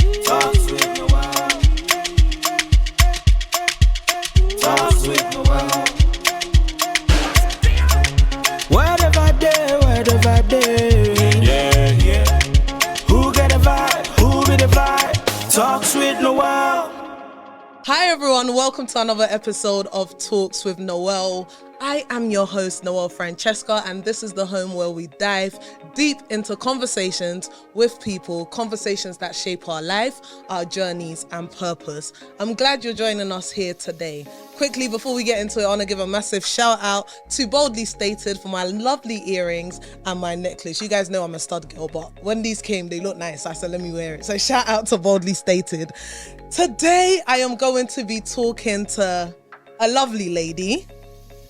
Talks with Noelle. Talks with Noelle. Word of a day, word of a day. Yeah, yeah. Who get a vibe? Who be the vibe? Talks with Noelle. Hi everyone, welcome to another episode of Talks with Noelle. I am your host, Noelle Francesca, and this is the home where we dive deep into conversations with people, conversations that shape our life, our journeys, and purpose. I'm glad you're joining us here today. Quickly, before we get into it, I want to give a massive shout out to Boldly Stated for my lovely earrings and my necklace. You guys know I'm a stud girl, but when these came, they look nice. I said, let me wear it. So shout out to Boldly Stated. Today, I am going to be talking to a lovely lady.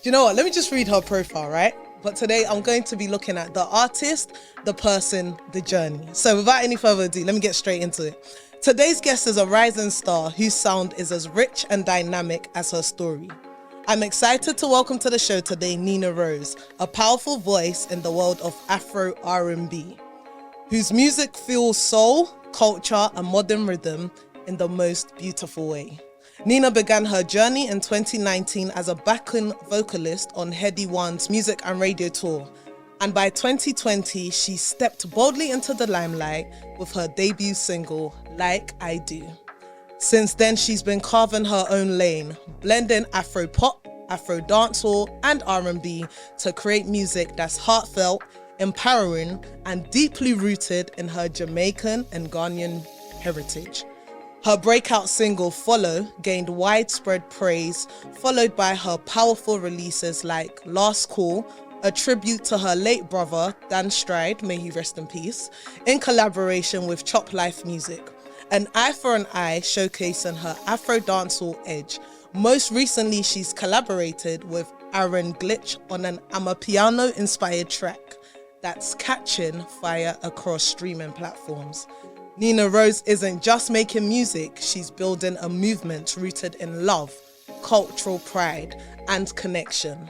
You know what? Let me just read her profile, right? But today I'm going to be looking at the artist, the person, the journey. So without any further ado, let me get straight into it. Today's guest is a rising star whose sound is as rich and dynamic as her story. I'm excited to welcome to the show today Nina Rose, a powerful voice in the world of Afro R&B, whose music fuels soul, culture, and modern rhythm in the most beautiful way. Nina began her journey in 2019 as a backing vocalist on Heady One's music and radio tour. And by 2020, she stepped boldly into the limelight with her debut single, Like I Do. Since then, she's been carving her own lane, blending Afro pop, Afro dancehall, and R&B to create music that's heartfelt, empowering, and deeply rooted in her Jamaican and Ghanaian heritage. Her breakout single, Follow, gained widespread praise, followed by her powerful releases like Last Call, a tribute to her late brother, Dan Stride, may he rest in peace, in collaboration with Chop Life Music, An Eye for an Eye, showcasing her Afro dancehall edge. Most recently, she's collaborated with Aaron Glitch on an Amapiano-inspired track that's catching fire across streaming platforms. Nina Rose isn't just making music, she's building a movement rooted in love, cultural pride, and connection.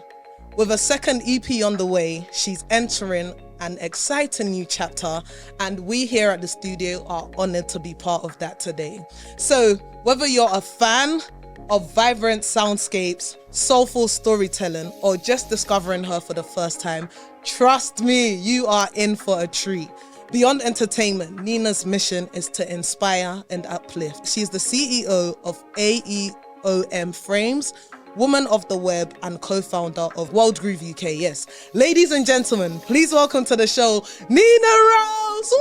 With a second EP on the way, she's entering an exciting new chapter, and we here at the studio are honored to be part of that today. So, whether you're a fan of vibrant soundscapes, soulful storytelling, or just discovering her for the first time, trust me, you are in for a treat. Beyond entertainment, Nina's mission is to inspire and uplift. She's the CEO of AEOM Frames, woman of the web, and co-founder of World Groove UK. Yes, ladies and gentlemen, please welcome to the show, Nina Rose.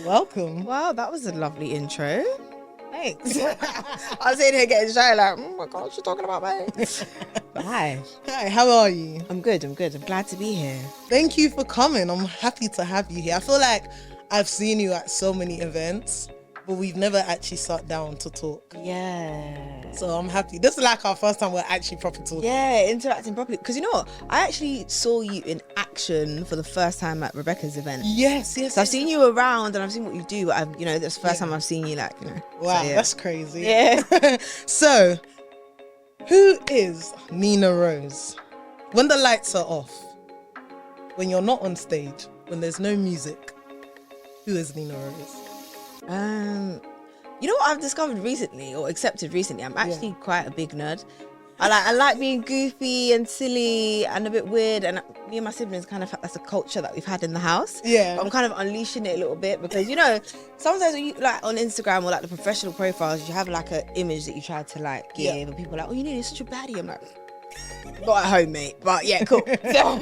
Welcome. Wow, that was a lovely intro. Thanks. I was sitting here getting shy like, oh my God, she's talking about me. But hi. Hi, how are you? I'm good. I'm glad to be here. Thank you for coming. I'm happy to have you here. I feel like I've seen you at so many events, but we've never actually sat down to talk. Yeah. So I'm happy. This is like our first time we're actually proper talking. Yeah, interacting properly. Because you know what? I actually saw you in action for the first time at Rebecca's event. Yes. So I've seen you around and I've seen what you do. That's the first time I've seen you, like, Wow, so, yeah. That's crazy. Yeah. So, who is Nina Rose? When the lights are off, when you're not on stage, when there's no music, who is Nina Rose? You know what I've discovered recently, or accepted recently? I'm actually quite a big nerd. I like being goofy and silly and a bit weird, and me and my siblings that's a culture that we've had in the house. Yeah. I'm kind of unleashing it a little bit because sometimes when you like on Instagram or like the professional profiles, you have like an image that you try to like give, and people are like, oh, you're such a baddie. I'm like, not at home, mate, but yeah, cool. So,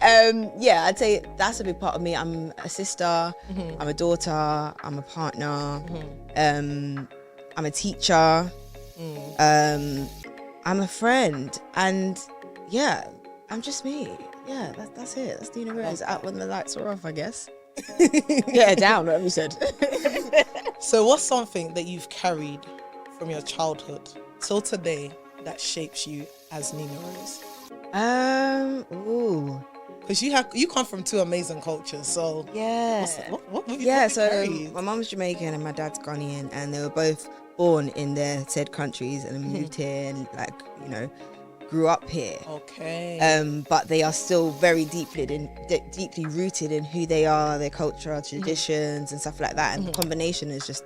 I'd say that's a big part of me. I'm a sister, I'm a daughter, I'm a partner, I'm a teacher, I'm a friend, and yeah, I'm just me. Yeah, that's it. That's Nina Rose out when the lights are off, I guess. Get her down, whatever you said. So what's something that you've carried from your childhood till today that shapes you as Nina Rose? Because you come from two amazing cultures, so yeah. What have you So carried? my mom's Jamaican and my dad's Ghanaian, and they were both born in their said countries and moved here, and grew up here. Okay. But they are still very deeply rooted in who they are, their culture, traditions, and stuff like that. And the combination is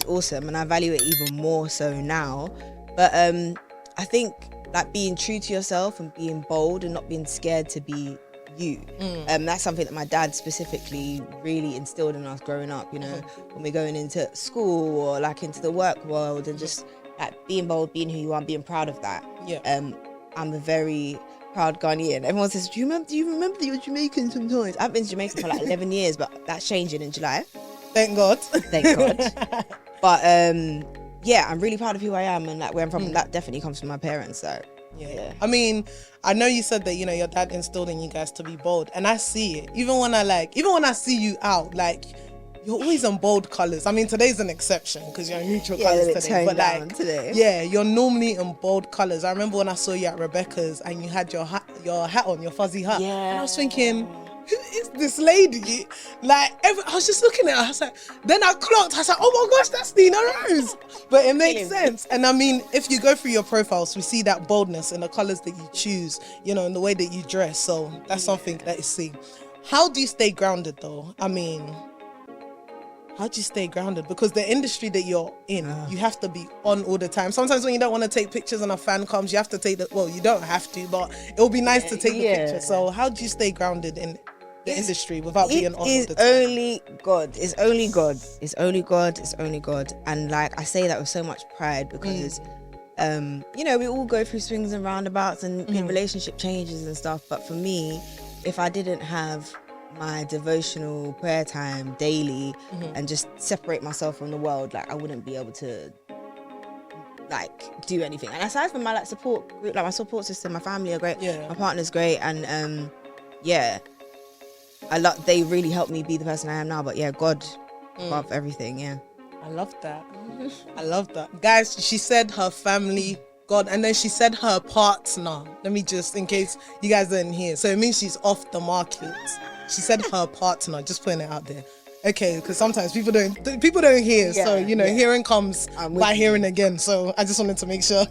awesome, and I value it even more so now. But I think like being true to yourself and being bold and not being scared to be you. That's something that my dad specifically really instilled in us growing up, you know, when we're going into school or like into the work world, and just like being bold, being who you are, being proud of that. I'm a very proud Ghanaian. Everyone says, do you remember that you're Jamaican sometimes? I've been to Jamaica for like 11 years, but that's changing in July. Thank God. Thank God. But yeah, I'm really proud of who I am and like where I'm from. That definitely comes from my parents. So yeah. I mean, I know you said that, you know, your dad instilled in you guys to be bold, and I see it. Even when I see you out, like, you're always in bold colors. I mean, today's an exception because you're in neutral colors today. But like, today. Yeah, you're normally in bold colors. I remember when I saw you at Rebecca's and you had your hat on, your fuzzy hat. Yeah. And I was thinking, who is this lady? Like, I was just looking at her. I was like, then I clocked. I was like, oh my gosh, that's Nina Rose. But it makes sense. And I mean, if you go through your profiles, we see that boldness in the colors that you choose, you know, in the way that you dress. So that's something that is seen. How do you stay grounded though? I mean, how do you stay grounded? Because the industry that you're in, you have to be on all the time. Sometimes when you don't want to take pictures and a fan comes, you have to take well, you don't have to, but it'll be nice to take the picture. So how do you stay grounded in the industry without being on all the time? Only God. It's only God. It's only God. It's only God. And like, I say that with so much pride because, you know, we all go through swings and roundabouts and relationship changes and stuff. But for me, if I didn't have my devotional prayer time daily and just separate myself from the world, like I wouldn't be able to like do anything. And aside from my like support group, like my support system, my family are great, my partner's great, and they really helped me be the person I am now. But yeah, God above everything. I love that. I love that. Guys, she said her family, God, and then she said her partner. Let me just, in case you guys didn't hear. So it means she's off the market. She said her partner, just putting it out there. Okay, because sometimes people don't hear. So, you know, hearing comes by hearing again. So I just wanted to make sure.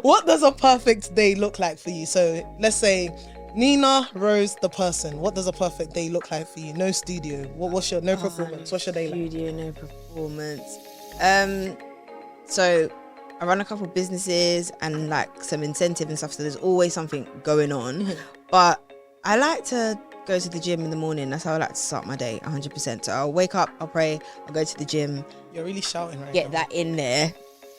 What does a perfect day look like for you? So let's say Nina Rose, the person. What does a perfect day look like for you? No studio. What's your performance? What's your day like? Studio, no performance. So I run a couple of businesses and like some incentive and stuff. So there's always something going on. But I like to go to the gym in the morning. That's how I like to start my day, 100%. So I'll wake up, I'll pray, I'll go to the gym. You're really shouting right now. Get that in there.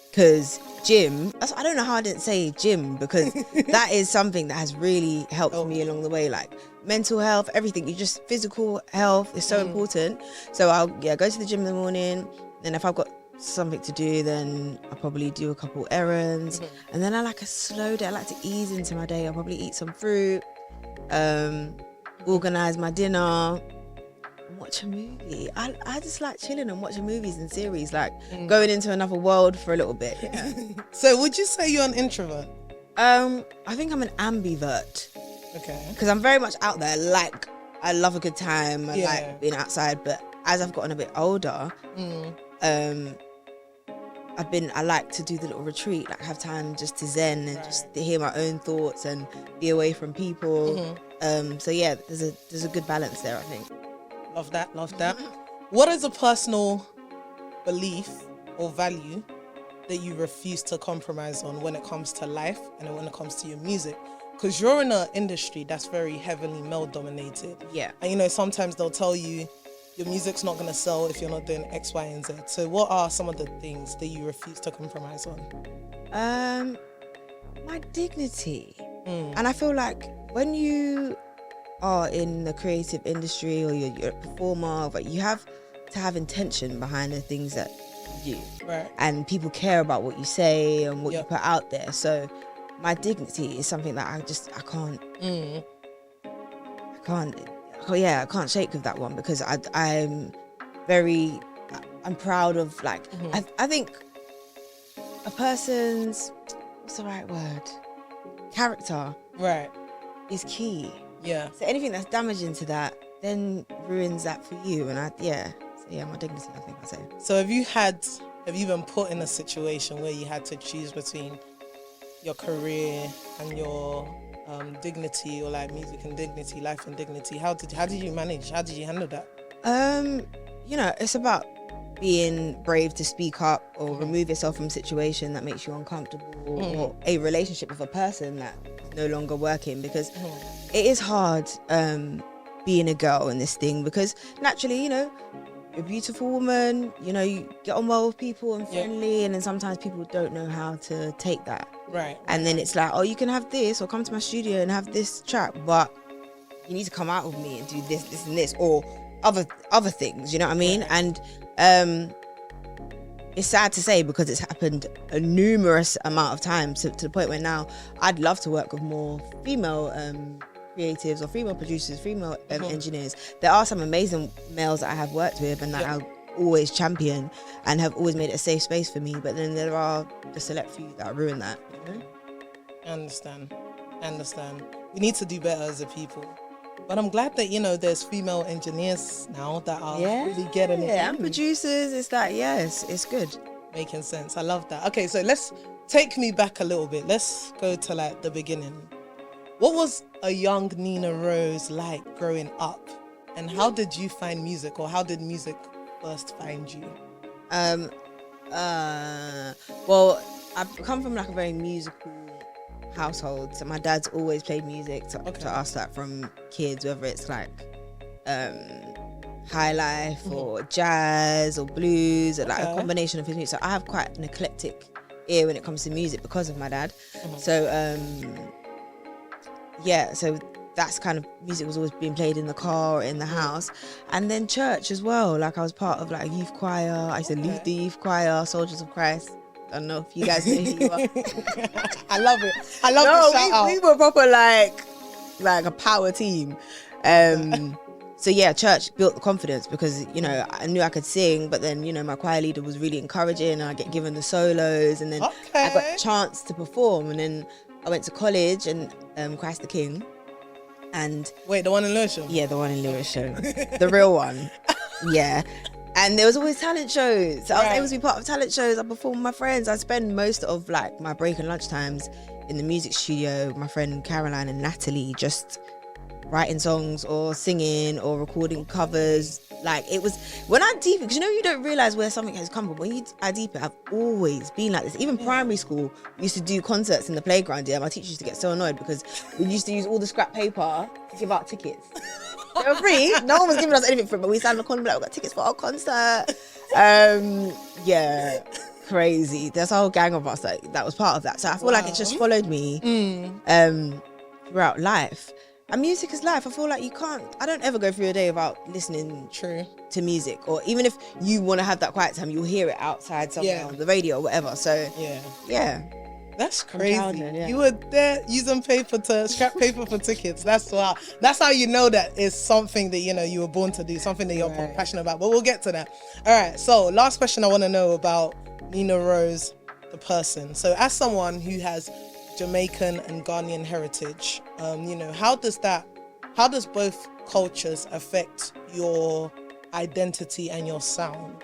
Because gym, I don't know how I didn't say gym, because that is something that has really helped me along the way. Like mental health, everything. Physical health is so important. So I'll go to the gym in the morning. Then if I've got something to do, then I'll probably do a couple errands. And then I like a slow day. I like to ease into my day. I'll probably eat some fruit, organize my dinner, watch a movie. I just like chilling and watching movies and series, like going into another world for a little bit. So would you say you're an introvert? I think I'm an ambivert. Okay. Because I'm very much out there. Like, I love a good time. I like being outside. But as I've gotten a bit older, I like to do the little retreat, like have time just to zen and just to hear my own thoughts and be away from people. So yeah, there's a good balance there, I think. Love that. What is a personal belief or value that you refuse to compromise on when it comes to life and when it comes to your music? Because you're in an industry that's very heavily male dominated. Yeah. And you know, sometimes they'll tell you your music's not going to sell if you're not doing X, Y, and Z. So what are some of the things that you refuse to compromise on? My dignity. And I feel like when you are in the creative industry or you're a performer, but you have to have intention behind the things that you do. Right. And people care about what you say and what you put out there. So my dignity is something that I can't shake with that one, because I'm proud of, like, I think a person's, what's the right word? Character. Right. Is key. Yeah. So anything that's damaging to that then ruins that for you. And my dignity, I think I say. So have you been put in a situation where you had to choose between your career and your dignity, or like music and dignity, life and dignity? How did you manage? How did you handle that? You know, it's about being brave to speak up or remove yourself from a situation that makes you uncomfortable, or a relationship with a person that's no longer working, because it is hard being a girl in this thing, because naturally, you know, you're a beautiful woman, you know, you get on well with people and friendly, and then sometimes people don't know how to take that. Right. And then it's like, oh, you can have this, or come to my studio and have this track, but you need to come out with me and do this, this and this, or other things, you know what I mean? Right. And it's sad to say, because it's happened a numerous amount of times to the point where now I'd love to work with more female creatives or female producers, female engineers. There are some amazing males that I have worked with and that I always champion and have always made it a safe space for me, but then there are the select few that ruin that, you know? I understand. We need to do better as a people. But I'm glad that, you know, there's female engineers now that are really getting it. Yeah, and producers, it's that, yes, it's good. Making sense. I love that. Okay, so let's take me back a little bit. Let's go to like the beginning. What was a young Nina Rose like growing up? And how did you find music, or how did music first find you? Well, I've come from like a very musical household, so my dad's always played music to us, like from kids, whether it's like high life or jazz or blues, or like a combination of his music. So I have quite an eclectic ear when it comes to music because of my dad. So so that's kind of music was always being played in the car or in the house. And then church as well, like I was part of like a youth choir. I used to lead the youth choir, Soldiers of Christ. I don't know if you guys know who you are. I love it. I love the shout out. We were proper like a power team. So yeah, church built the confidence, because, you know, I knew I could sing, but then, you know, my choir leader was really encouraging, and I get given the solos, and then I got a chance to perform. And then I went to college and Christ the King. And wait, the one in Lewisham? Yeah, the one in Lewisham. The real one. Yeah. And there was always talent shows. So I was able to be part of talent shows. I performed with my friends. I spend most of like my break and lunch times in the music studio with my friend Caroline and Natalie, just writing songs or singing or recording covers. Like, it was, when I deep it, because you know, you don't realize where something has come from. When you I deep it, I've always been like this. Even primary school, we used to do concerts in the playground. Yeah, my teacher used to get so annoyed because we used to use all the scrap paper to give out tickets. They were free. No one was giving us anything for it, but we sat in the corner and be like, we got tickets for our concert. Yeah, crazy. There's a whole gang of us that was part of that. So I feel like it just followed me throughout life. And music is life. I feel like I don't ever go through a day without listening to music. Or even if you want to have that quiet time, you'll hear it outside somewhere on the radio or whatever. So yeah. That's crazy. You were there using scrap paper for tickets. That's wow. That's how you know that it's something that, you know, you were born to do, something that you're passionate about. But we'll get to that. All right. So last question I want to know about Nina Rose, the person. So as someone who has Jamaican and Ghanaian heritage, you know, how does both cultures affect your identity and your sound?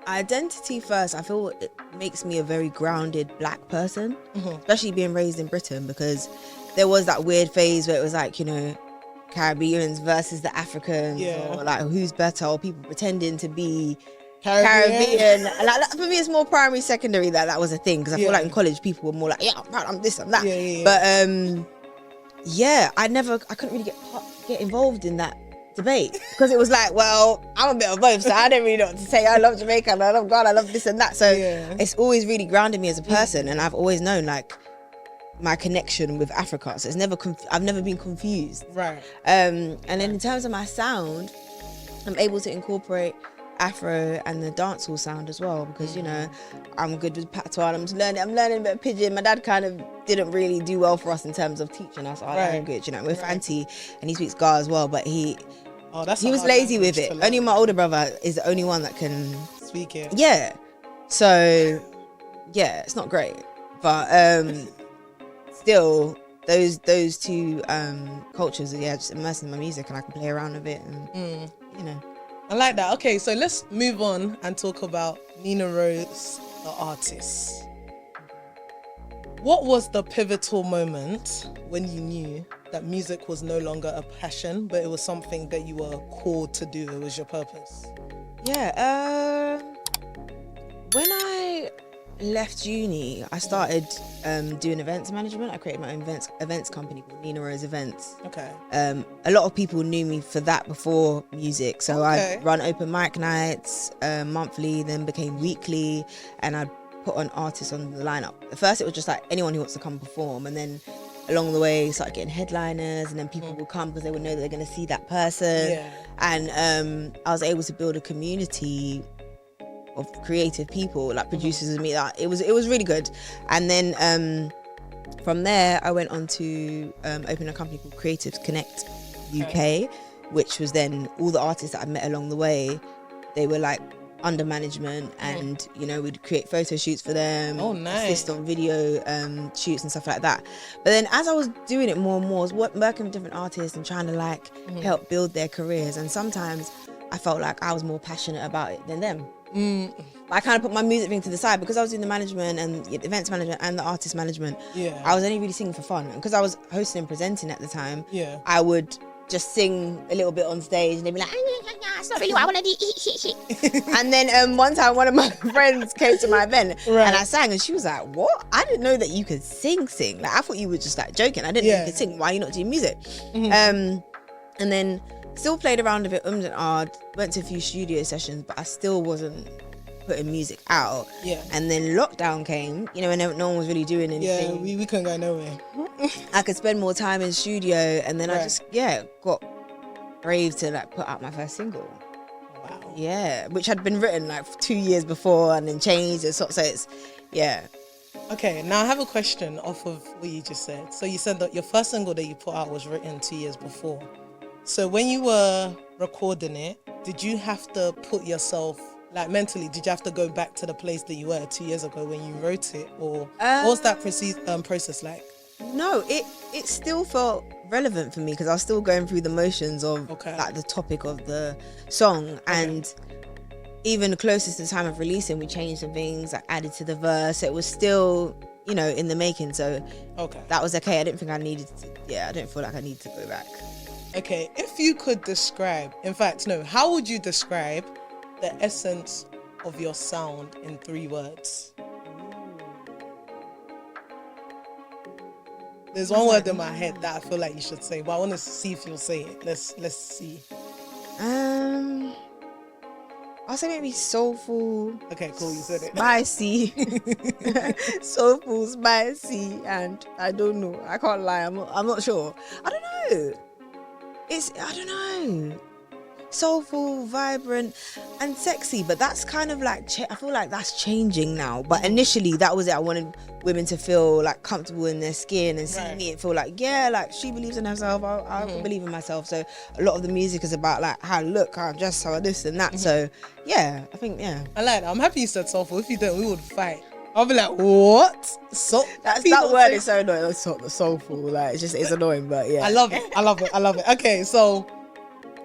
Identity first, I feel it makes me a very grounded black person, especially being raised in Britain, because there was that weird phase where it was like, you know, Caribbeans versus the Africans, or like who's better, or people pretending to be Caribbean. Like, for me, it's more primary, secondary that was a thing, because I feel like in college people were more like, I'm proud, I'm this, I'm that. But I couldn't really get involved in that debate, because it was like, well, I'm a bit of both, so I don't really know what to say. I love Jamaica, I love God, I love this and that. So it's always really grounded me as a person, and I've always known like my connection with Africa. So it's never I've never been confused. Right. And then in terms of my sound, I'm able to incorporate Afro and the dancehall sound as well, because, you know, I'm good with patois. I'm learning a bit of pidgin. My dad kind of didn't really do well for us in terms of teaching us our language. You know, we're Fanti, and he speaks Ga as well, but he was lazy with it. Only my older brother is the only one that can speak it. Yeah. So yeah, it's not great, but still those two cultures, just immersed in my music, and I can play around with it, and you know. I like that. Okay, so let's move on and talk about Nina Rose, the artist. What was the pivotal moment when you knew that music was no longer a passion, but it was something that you were called to do? It was your purpose. Yeah. When I left uni, I started doing events management. I created my own events company called Nina Rose Events. Okay. A lot of people knew me for that before music. So Okay. I'd run open mic nights monthly, then became weekly, and I'd put on artists on the lineup. At first it was just like anyone who wants to come perform, and then along the way started getting headliners, and then people would come because they would know that they're going to see that person. Yeah. And I was able to build a community of creative people, like producers and me. That it was really good. And then from there I went on to open a company called Creatives Connect UK, which was then all the artists that I met along the way. They were like under management, and you know, we'd create photo shoots for them, assist on video shoots and stuff like that. But then as I was doing it more and more, I was working with different artists and trying to like help build their careers, and sometimes I felt like I was more passionate about it than them. I kind of put my music thing to the side because I was doing the management and the events management and the artist management. I was only really singing for fun, and because I was hosting and presenting at the time, I would just sing a little bit on stage, and they'd be like, it's not really what I want to do. And then one time one of my friends came to my event and I sang, and she was like, what? I didn't know that you could sing. Like, I thought you were just like joking. I didn't know you could sing. Why are you not doing music? And then still played around with it, and went to a few studio sessions, but I still wasn't putting music out. And then lockdown came, you know, and no one was really doing anything. We couldn't go nowhere. I could spend more time in studio, and then I just got brave to like put out my first single. Wow. Which had been written like 2 years before and then changed, and so it's Okay, now I have a question off of what you just said. So you said that your first single that you put out was written 2 years before. So when you were recording it, did you have to put yourself, like mentally, did you have to go back to the place that you were 2 years ago when you wrote it? Or what was that process like? No, it still felt relevant for me because I was still going through the motions of like the topic of the song. And even closest to the time of releasing, we changed some things, like added to the verse. It was still, you know, in the making. So that was okay. I didn't think I needed to, I didn't feel like I needed to go back. Okay, if you could describe, in fact, no, how would you describe the essence of your sound in 3 words? There's one word in my head that I feel like you should say, but I want to see if you'll say it. Let's see. I'll say maybe soulful. Okay, cool, you said it. Spicy. Soulful, spicy, and I don't know. I can't lie. I'm not sure. I don't know. I don't know. Soulful, vibrant, and sexy, but that's kind of like I feel like that's changing now. But initially, that was it. I wanted women to feel like comfortable in their skin and see me and feel like like she believes in herself. I believe in myself. So a lot of the music is about like how I look, how I dress, how I this and that. So I think I like that. I'm happy you said soulful. If you don't, we would fight. I'll be like, what? So that word is so annoying. It's not the soulful. Like it's annoying, but I love it. Okay, so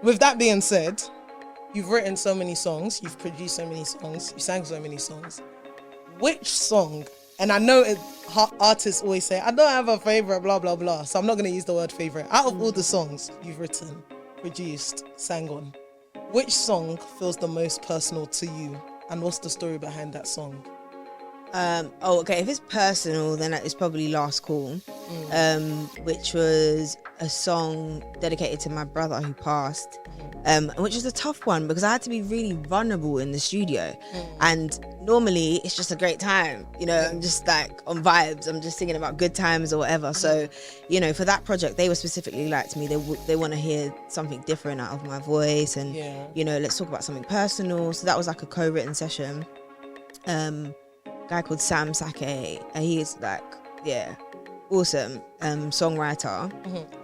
with that being said, you've written so many songs, you've produced so many songs, you sang so many songs. Which song? And I know artists always say, I don't have a favorite, blah blah blah. So I'm not going to use the word favorite. Out of all the songs you've written, produced, sang on, which song feels the most personal to you? And what's the story behind that song? If it's personal, then it's probably Last Call, which was a song dedicated to my brother who passed, which was a tough one because I had to be really vulnerable in the studio, and normally it's just a great time, you know. I'm just like on vibes, I'm just singing about good times or whatever. So, you know, for that project, they were specifically like to me, they want to hear something different out of my voice, and you know, let's talk about something personal. So that was like a co-written session. Guy called Sam Sake, and he is like awesome songwriter,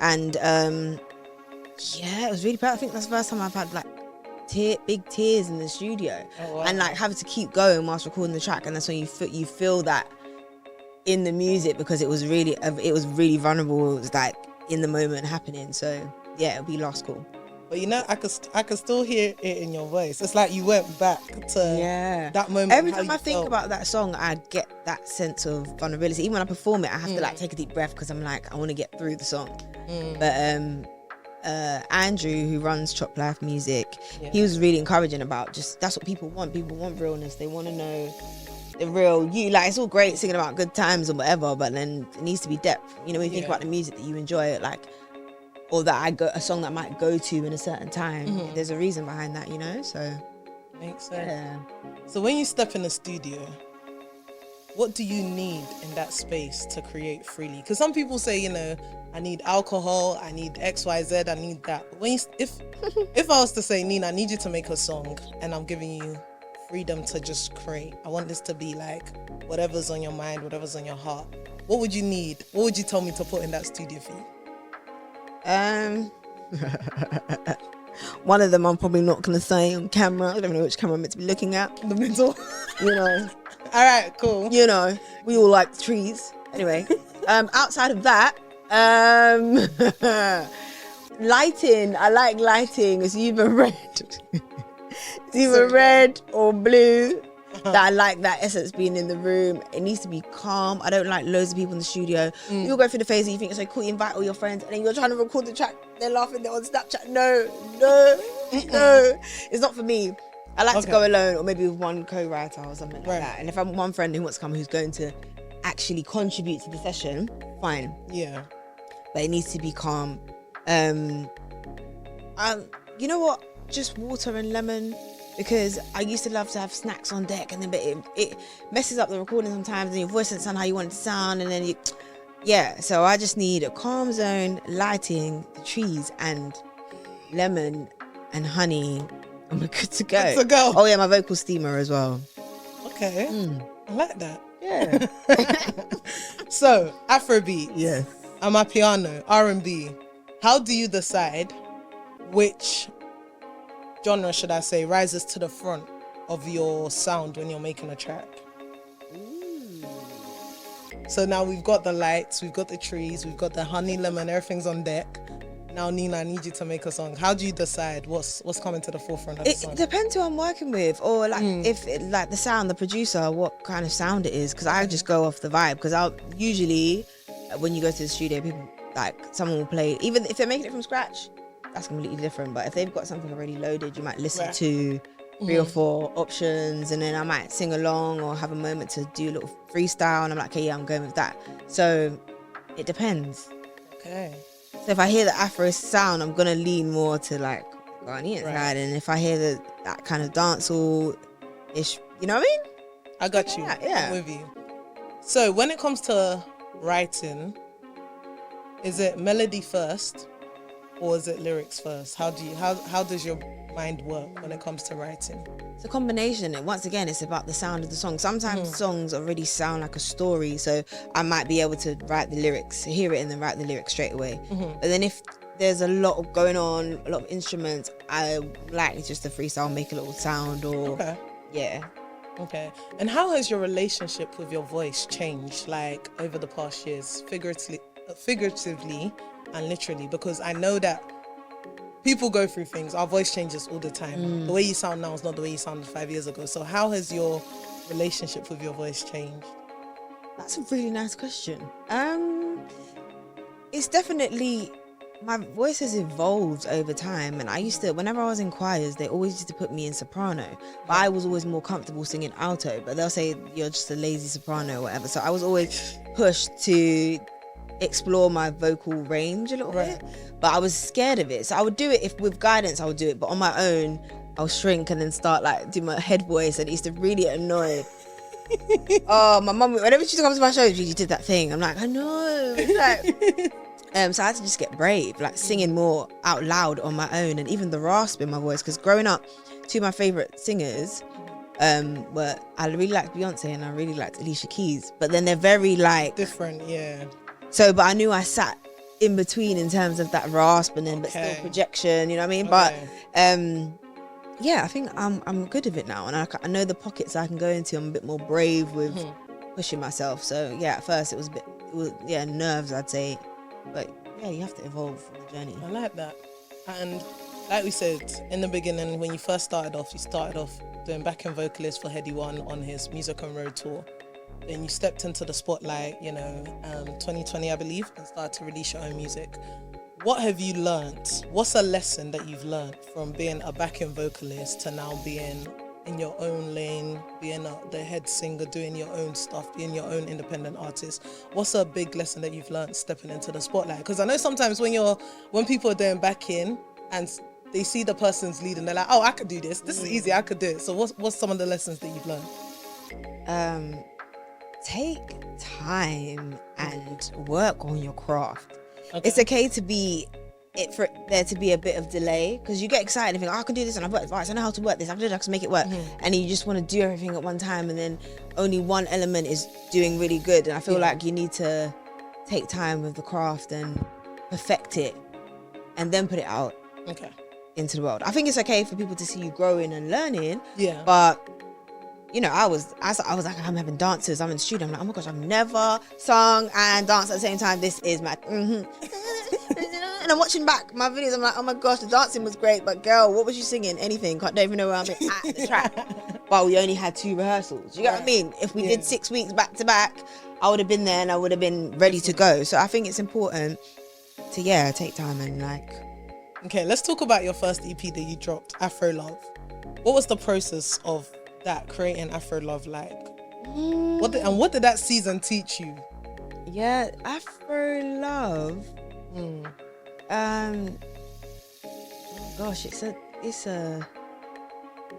and it was really proud. I think that's the first time I've had like big tears in the studio, and like having to keep going whilst recording the track, and that's when you feel that in the music because it was really vulnerable. It was like in the moment happening. So it would be Last Call. But you know, I could still hear it in your voice. It's like you went back to that moment. Every time I think about that song, I get that sense of vulnerability. Even when I perform it, I have to like take a deep breath because I'm like, I want to get through the song. But Andrew, who runs Chop Life Music, he was really encouraging about just that's what people want. People want realness. They want to know the real you. Like, it's all great singing about good times or whatever, but then it needs to be depth. You know, when you think about the music that you enjoy, like, or that a song that I might go to in a certain time, there's a reason behind that, you know. So makes sense. So when you step in the studio, what do you need in that space to create freely? Because some people say, you know, I need alcohol, I need XYZ, I need that. But when if I was to say, Nina, I need you to make a song and I'm giving you freedom to just create, I want this to be like whatever's on your mind, whatever's on your heart, what would you need? What would you tell me to put in that studio for you? One of them I'm probably not going to say on camera. I don't know which camera I'm meant to be looking at. The middle. You know. All right, cool. You know, we all like trees. Anyway, outside of that, lighting. I like lighting. It's either red. It's either red or blue. That I like that essence being in the room. It needs to be calm. I don't like loads of people in the studio. You'll go through the phase that you think it's so cool, you invite all your friends, and then you're trying to record the track, they're laughing, they're on Snapchat. No. It's not for me. I like to go alone, or maybe with one co-writer or something like that. And if I'm one friend who wants to come, who's going to actually contribute to the session, fine. Yeah. But it needs to be calm. You know what? Just water and lemon. Because I used to love to have snacks on deck, and then but it messes up the recording sometimes, and your voice doesn't sound how you want it to sound, and then so I just need a calm zone, lighting, the trees, and lemon and honey, and we're good to go. Good to go. Oh yeah, my vocal steamer as well. Okay, I like that. Yeah. So Afrobeat, yes, amapiano, R&B. How do you decide which genre, should I say, rises to the front of your sound when you're making a track? So now we've got the lights, we've got the trees, we've got the honey, lemon, everything's on deck. Now, Nina, I need you to make a song. How do you decide what's coming to the forefront of the song? It depends who I'm working with, or like if like the sound, the producer, what kind of sound it is. Because I just go off the vibe. Because I'll usually, when you go to the studio, people like someone will play, even if they're making it from scratch. That's completely different. But if they've got something already loaded, you might listen to 3 or 4 options, and then I might sing along or have a moment to do a little freestyle, and I'm like, okay, yeah, I'm going with that. So it depends. Okay. So if I hear the Afro sound, I'm gonna lean more to like Ghanaian side, and if I hear that kind of dancehall-ish, you know what I mean? I got you. Yeah. I'm with you. So when it comes to writing, is it melody first? Or is it lyrics first? How does your mind work when it comes to writing? It's a combination. And once again, it's about the sound of the song. Sometimes songs already sound like a story, so I might be able to write the lyrics, hear it, and then write the lyrics straight away. But then if there's a lot of going on, a lot of instruments, I like just to freestyle, make a little sound, or Okay. And how has your relationship with your voice changed, like over the past years, figuratively and literally? Because I know that people go through things. Our voice changes all the time. The way you sound now is not the way you sounded 5 years ago. So how has your relationship with your voice changed? That's a really nice question. It's definitely, my voice has evolved over time, and I used to, whenever I was in choirs, they always used to put me in soprano, but I was always more comfortable singing alto, but they'll say you're just a lazy soprano or whatever. So I was always pushed to explore my vocal range a little bit, but I was scared of it. So I would do it, if with guidance I would do it, but on my own I'll shrink and then start like do my head voice, and it used to really annoy. Oh, my mum, whenever she comes to my shows, you did that thing. I'm like, I know. So I had to just get brave, like singing more out loud on my own, and even the rasp in my voice. Because growing up, 2 of my favourite singers were, I really liked Beyonce and I really liked Alicia Keys, but then they're very like different, So, but I knew I sat in between in terms of that rasp and then, but still projection, you know what I mean? But I think I'm good with it now, and I know the pockets I can go into. I'm a bit more brave with pushing myself. So at first it was nerves, I'd say, but you have to evolve for the journey. I like that. And like we said in the beginning, when you first started off, doing backing vocalist for Heady One on his Music on Road tour. Then you stepped into the spotlight, 2020, I believe, and started to release your own music. What have you learned? What's a lesson that you've learned from being a backing vocalist to now being in your own lane, being the head singer, doing your own stuff, being your own independent artist? What's a big lesson that you've learned stepping into the spotlight? Because I know sometimes when people are doing backing and they see the person's leading, they're like, oh, I could do this. This is easy. I could do it. So what's some of the lessons that you've learned? Take time and work on your craft. Okay. It's okay for there to be a bit of delay, because you get excited and think, oh, I can do this, and I've got advice, I know how to work this, I can make it work. And you just want to do everything at one time, and then only one element is doing really good. And I feel like you need to take time with the craft and perfect it and then put it out into the world. I think it's okay for people to see you growing and learning, but I was like, I'm having dancers, I'm in the studio, I'm like, oh my gosh, I've never sung and danced at the same time. This is mad. And I'm watching back my videos, I'm like, oh my gosh, the dancing was great, but girl, what was you singing? Anything. Don't even know where I'm at the track. But we only had 2 rehearsals. You get what I mean? If we did 6 weeks back to back, I would have been there and I would have been ready to go. So I think it's important to take time and Okay, let's talk about your first EP that you dropped, Afro Love. What was the process of that, creating Afro Love like? What did that season teach you? Yeah, Afro Love. Oh gosh,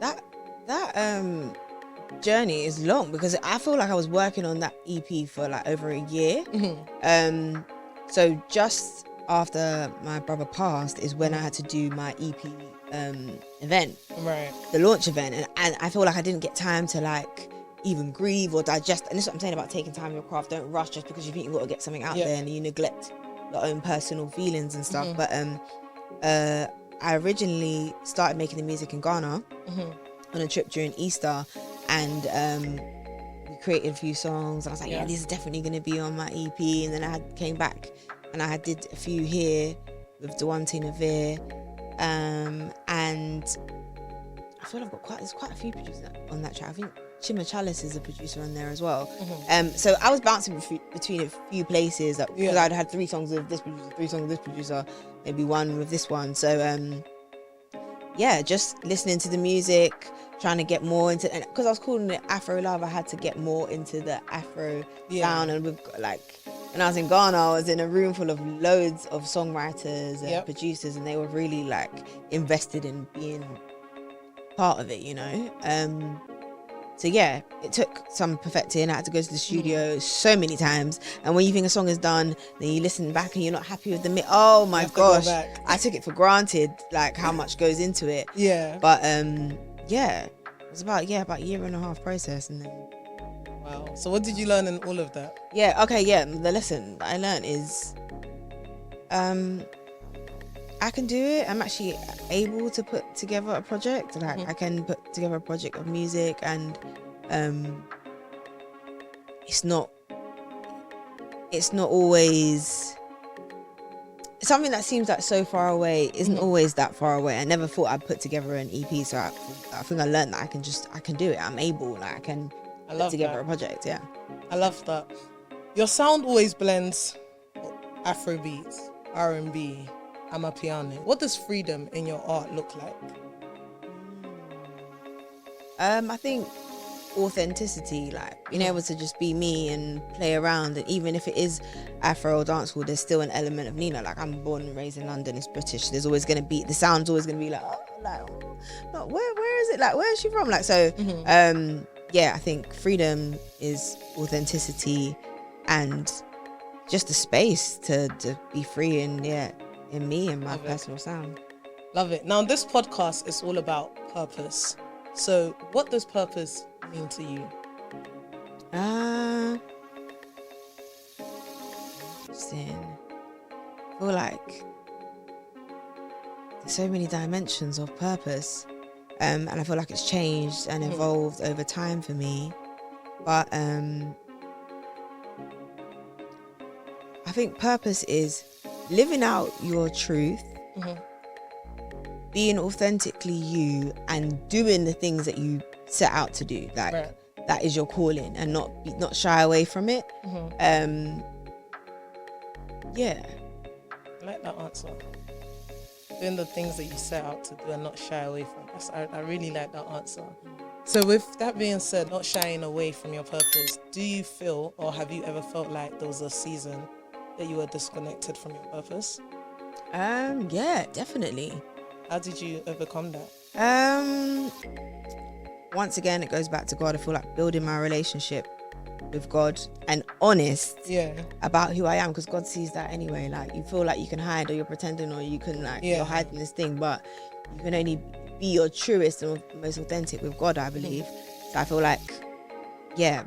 that journey is long, because I feel like I was working on that EP for like over a year. So just after my brother passed is when I had to do my EP event, right, the launch event, and I feel like I didn't get time to even grieve or digest. And this is what I'm saying about taking time in your craft. Don't rush just because you think you've got to get something out there and you neglect your own personal feelings and stuff. But I originally started making the music in Ghana on a trip during Easter, and we created a few songs, and I was like, yeah, this is definitely going to be on my EP. And then I came back and I did a few here with Dewante Navir, and I feel there's quite a few producers on that track. I think Chima Chalice is a producer on there as well. So I was bouncing between a few places, because I'd had 3 songs of this producer, 3 songs of this producer, maybe 1 with this one. So just listening to the music, trying to get more into, and because I was calling it Afro Love, I had to get more into the Afro sound. And with when I was in Ghana, I was in a room full of loads of songwriters and producers, and they were really invested in being part of it, So it took some perfecting. I had to go to the studio so many times, and when you think a song is done, then you listen back and you're not happy with the mix. Oh my gosh, I took it for granted, how much goes into it. But it was about a year and a half process, and then. Wow. So what did you learn in all of that? The lesson that I learned is, I can do it. I'm actually able to put together a project. I can put together a project of music, and it's not always something that seems so far away. Isn't always that far away. I never thought I'd put together an EP, so I think I learned that I can do it. I'm able. I can put together a project. Yeah, I love that. Your sound always blends Afro beats, R&B, Amapiano. What does freedom in your art look like? I think authenticity, being able to just be me and play around, and even if it is Afro or dancehall, there's still an element of Nina. I'm born and raised in London, it's British. There's always going to be, the sound's always going to be where is it? Where is she from? I think freedom is authenticity and just a space to be free in me and my personal sound. Love it. Now, this podcast is all about purpose. So what does purpose mean to you? Interesting. I feel like there's so many dimensions of purpose, and I feel like it's changed and evolved over time for me. But I think purpose is living out your truth, being authentically you and doing the things that you set out to do, like that is your calling, and not shy away from it. Yeah, I like that answer. Doing the things that you set out to do and not shy away from. I really like that answer. So with that being said, not shying away from your purpose, do you feel, or have you ever felt like there was a season that you were disconnected from your purpose? Yeah, definitely. How did you overcome that? Once again, it goes back to God. I feel like building my relationship with God and honest about who I am, because God sees that anyway. Like, you feel like you can hide, or you're pretending, or you can you're hiding this thing, but you can only be your truest and most authentic with God, I believe. So I feel like,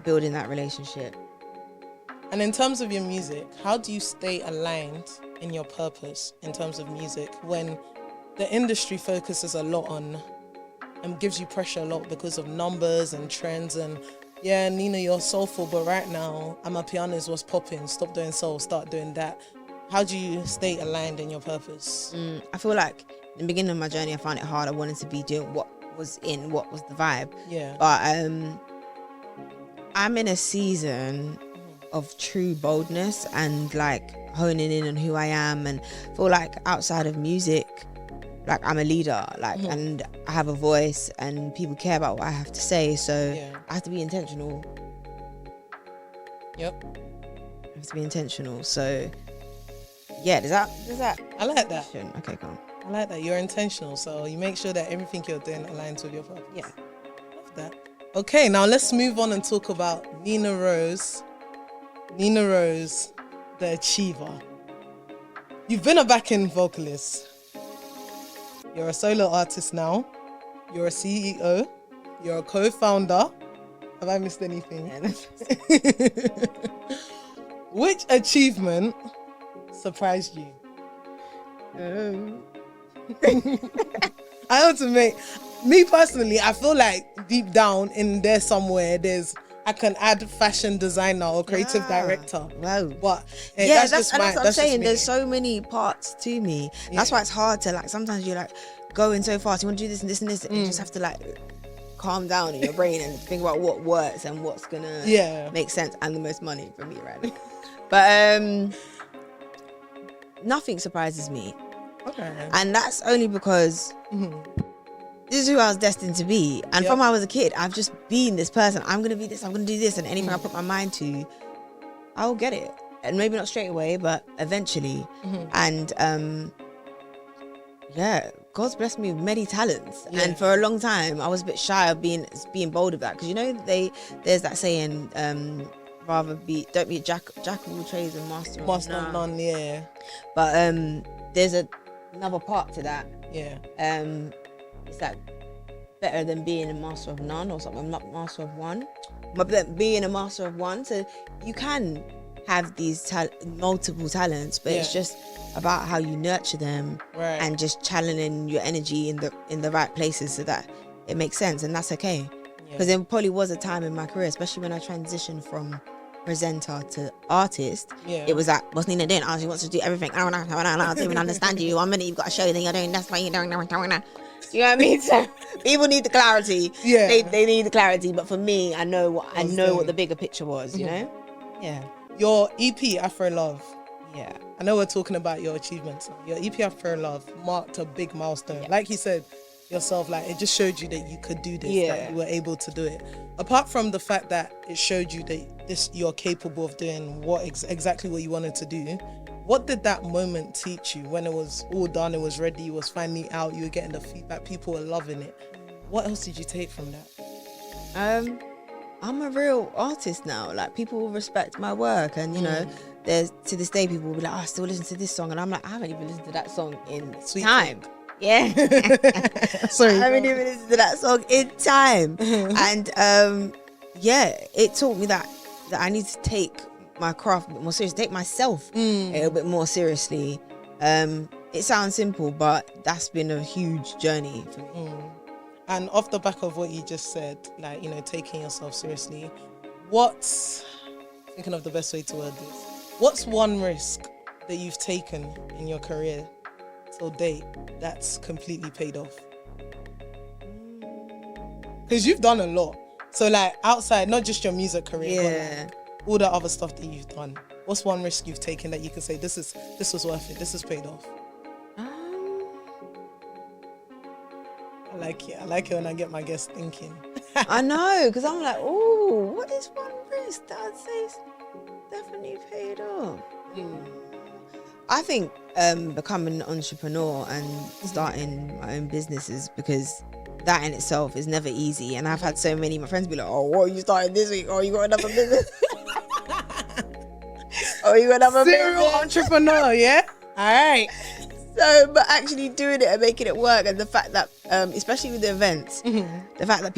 building that relationship. And in terms of your music, how do you stay aligned in your purpose in terms of music when the industry focuses a lot on and gives you pressure a lot because of numbers and trends and Nina, you're soulful, but right now Amapiano is what's popping. Stop doing soul, start doing that. How do you stay aligned in your purpose? I feel like in the beginning of my journey, I found it hard. I wanted to be doing what was the vibe. Yeah. But I'm in a season of true boldness and like honing in on who I am, and feel like outside of music, like I'm a leader, like and I have a voice and people care about what I have to say, so I have to be intentional. Yep. I have to be intentional. So does that I like that. Okay, cool. I like that. You're intentional, so you make sure that everything you're doing aligns with your purpose. Yeah. Love that. Okay, now let's move on and talk about Nina Rose, the achiever. You've been a backing vocalist. You're a solo artist now. You're a CEO. You're a co-founder. Have I missed anything? Which achievement surprised you? I want to me personally, I feel like deep down in there somewhere, I can add fashion designer or creative director. Wow. But that's what I'm saying. There's so many parts to me. That's why it's hard to, like, sometimes you're like going so fast. You want to do this and this and this, and you just have to like calm down in your brain and think about what works and what's gonna make sense and the most money for me right now. But nothing surprises me. Okay. And that's only because this is who I was destined to be. And from when I was a kid, I've just been this person. I'm going to be this, I'm going to do this. And anything I put my mind to, I'll get it. And maybe not straight away, but eventually. And God's blessed me with many talents. And for a long time, I was a bit shy of being bold of that. Because, you know, there's that saying, don't be a jack of all trades and master of none. Yeah. But there's another part to that. Yeah. It's that better than being a master of none or something. I'm not master of one, but being a master of one. So you can have these multiple talents, but it's just about how you nurture them and just channeling your energy in the right places so that it makes sense, and that's okay. Because there probably was a time in my career, especially when I transitioned from presenter to artist, it was like, what's Nina doing? She wants to do everything. I don't even understand you. 1 minute you've got a show, then you're doing that's why you're doing that. You know what I mean? So people need the clarity. They need the clarity. But for me, I know what the bigger picture was. You know? Yeah. Your EP Afro Love. Yeah. I know we're talking about your achievements. Your EP Afro Love marked a big milestone. Like you said yourself, like, it just showed you that you could do this, that you were able to do it. Apart from the fact that it showed you that you're capable of doing exactly what you wanted to do, what did that moment teach you when it was all done, it was ready, it was finally out, you were getting the feedback, people were loving it? What else did you take from that? I'm a real artist now. Like, people will respect my work, and you know, there's to this day people will be like, I still listen to this song, and I'm like, I haven't even listened to that song in time. Yeah. Sorry, I haven't even listened to that song in time. And it taught me that I need to take my craft a bit more seriously, take myself a little bit more seriously. It sounds simple, but that's been a huge journey for me. And off the back of what you just said, like, you know, taking yourself seriously, thinking of the best way to word this, what's one risk that you've taken in your career till date that's completely paid off? Because you've done a lot. So like outside, not just your music career, but like all the other stuff that you've done. What's one risk you've taken that you can say this was worth it, this has paid off? I like it when I get my guests thinking. I know, because I'm like, oh, what is one risk that I'd say is definitely paid off? I think becoming an entrepreneur and starting my own businesses, because that in itself is never easy. And I've had so many, my friends be like, oh, what are you starting this week? Oh, you got another business? Oh, you got another serial business? entrepreneur, yeah? All right. So, but actually doing it and making it work, and the fact that, especially with the events, the fact that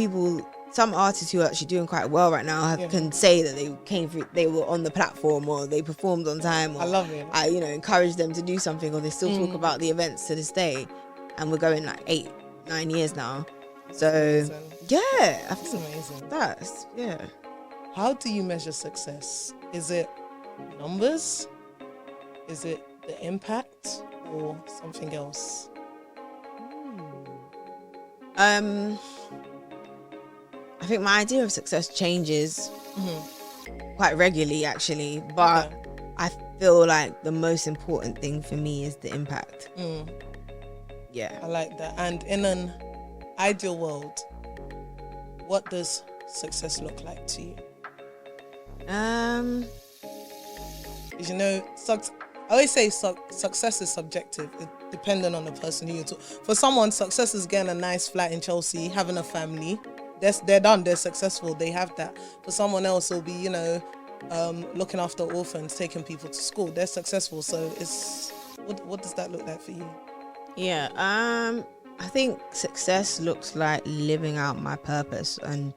some artists who are actually doing quite well right now can say that they came through, they were on the platform or they performed on time. Or I love it. I, encourage them to do something, or they still talk about the events to this day. And we're going like 8-9 years now. So, yeah. That's amazing. Yeah. How do you measure success? Is it numbers? Is it the impact or something else? I think my idea of success changes quite regularly, actually, but I feel like the most important thing for me is the impact. Yeah, I like that. And in an ideal world, what does success look like to you? Because I always say success is subjective. It depending on the person who you're talking. For someone, success is getting a nice flat in Chelsea, having a family. They're done. They're successful. They have that. For someone else, it'll be looking after orphans, taking people to school. They're successful. So it's what does that look like for you? Yeah. I think success looks like living out my purpose and